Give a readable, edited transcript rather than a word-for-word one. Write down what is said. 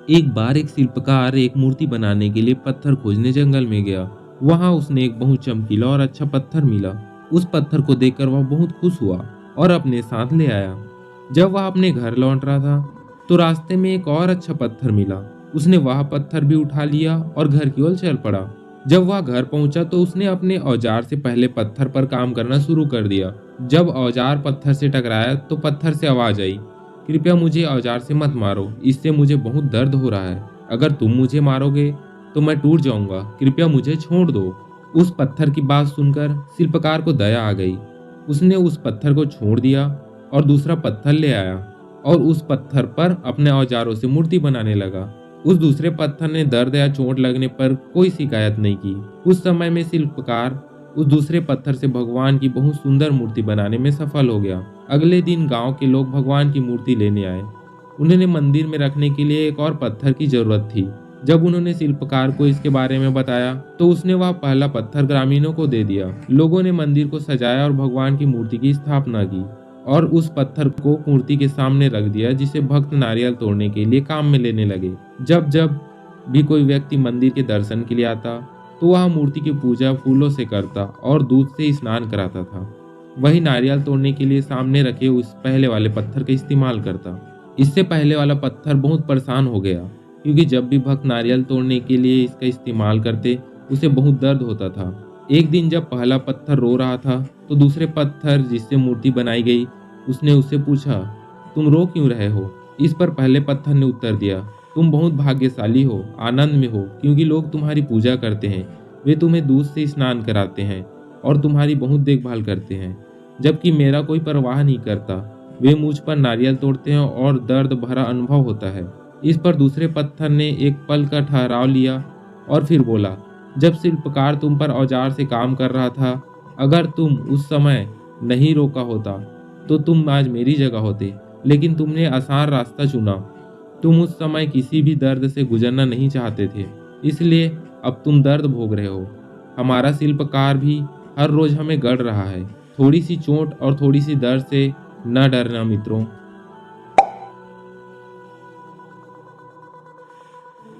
एक बार एक शिल्पकार एक मूर्ति बनाने के लिए पत्थर खोजने जंगल में गया। वहां उसने एक बहुत चमकीला और अच्छा पत्थर मिला। उस पत्थर को देखकर वह बहुत खुश हुआ और अपने साथ ले आया। जब वह अपने घर लौट रहा था तो रास्ते में एक और अच्छा पत्थर मिला। उसने वह पत्थर भी उठा लिया और घर की ओर चल पड़ा। जब वह घर पहुंचा तो उसने अपने औजार से पहले पत्थर पर काम करना शुरू कर दिया। जब औजार पत्थर से टकराया तो पत्थर से आवाज आई, कृपया मुझे औजार से मत मारो, इससे मुझे बहुत दर्द हो रहा है। अगर तुम मुझे मारोगे तो मैं टूट जाऊंगा, कृपया मुझे छोड़ दो। उस पत्थर की बात सुनकर शिल्पकार को दया आ गई। उसने उस पत्थर को छोड़ दिया और दूसरा पत्थर ले आया और उस पत्थर पर अपने औजारों से मूर्ति बनाने लगा। उस दूसरे पत्थर ने दर्द या चोट लगने पर कोई शिकायत नहीं की। उस समय में शिल्पकार उस दूसरे पत्थर से भगवान की बहुत सुंदर मूर्ति बनाने में सफल हो गया। अगले दिन गांव के लोग भगवान की मूर्ति लेने आए। उन्होंने मंदिर में रखने के लिए एक और पत्थर की जरूरत थी। जब उन्होंने शिल्पकार को इसके बारे में बताया तो उसने वह पहला पत्थर ग्रामीणों को दे दिया। लोगों ने मंदिर को सजाया और भगवान की मूर्ति की स्थापना की और उस पत्थर को मूर्ति के सामने रख दिया, जिसे भक्त नारियल तोड़ने के लिए काम में लेने लगे। जब जब भी कोई व्यक्ति मंदिर के दर्शन के लिए आता तो वह मूर्ति की पूजा फूलों से करता और दूध से स्नान कराता था। वही नारियल तोड़ने के लिए सामने रखे उस पहले वाले पत्थर का इस्तेमाल करता। इससे पहले वाला पत्थर बहुत परेशान हो गया, क्योंकि जब भी भक्त नारियल तोड़ने के लिए इसका इस्तेमाल करते उसे बहुत दर्द होता था। एक दिन जब पहला पत्थर रो रहा था तो दूसरे पत्थर जिससे मूर्ति बनाई गई उसने उससे पूछा, तुम रो क्यों रहे हो? इस पर पहले पत्थर ने उत्तर दिया, तुम बहुत भाग्यशाली हो, आनंद में हो, क्योंकि लोग तुम्हारी पूजा करते हैं। वे तुम्हें दूध से स्नान कराते हैं और तुम्हारी बहुत देखभाल करते हैं, जबकि मेरा कोई परवाह नहीं करता। वे मुझ पर नारियल तोड़ते हैं और दर्द भरा अनुभव होता है। इस पर दूसरे पत्थर ने एक पल का ठहराव लिया और फिर बोला, जब शिल्पकार तुम पर औजार से काम कर रहा था, अगर तुम उस समय नहीं रोका होता तो तुम आज मेरी जगह होते, लेकिन तुमने आसान रास्ता चुना। तुम उस समय किसी भी दर्द से गुजरना नहीं चाहते थे, इसलिए अब तुम दर्द भोग रहे हो। हमारा शिल्पकार भी हर रोज हमें गढ़ रहा है। थोड़ी सी चोट और थोड़ी सी दर्द से न डरना मित्रों।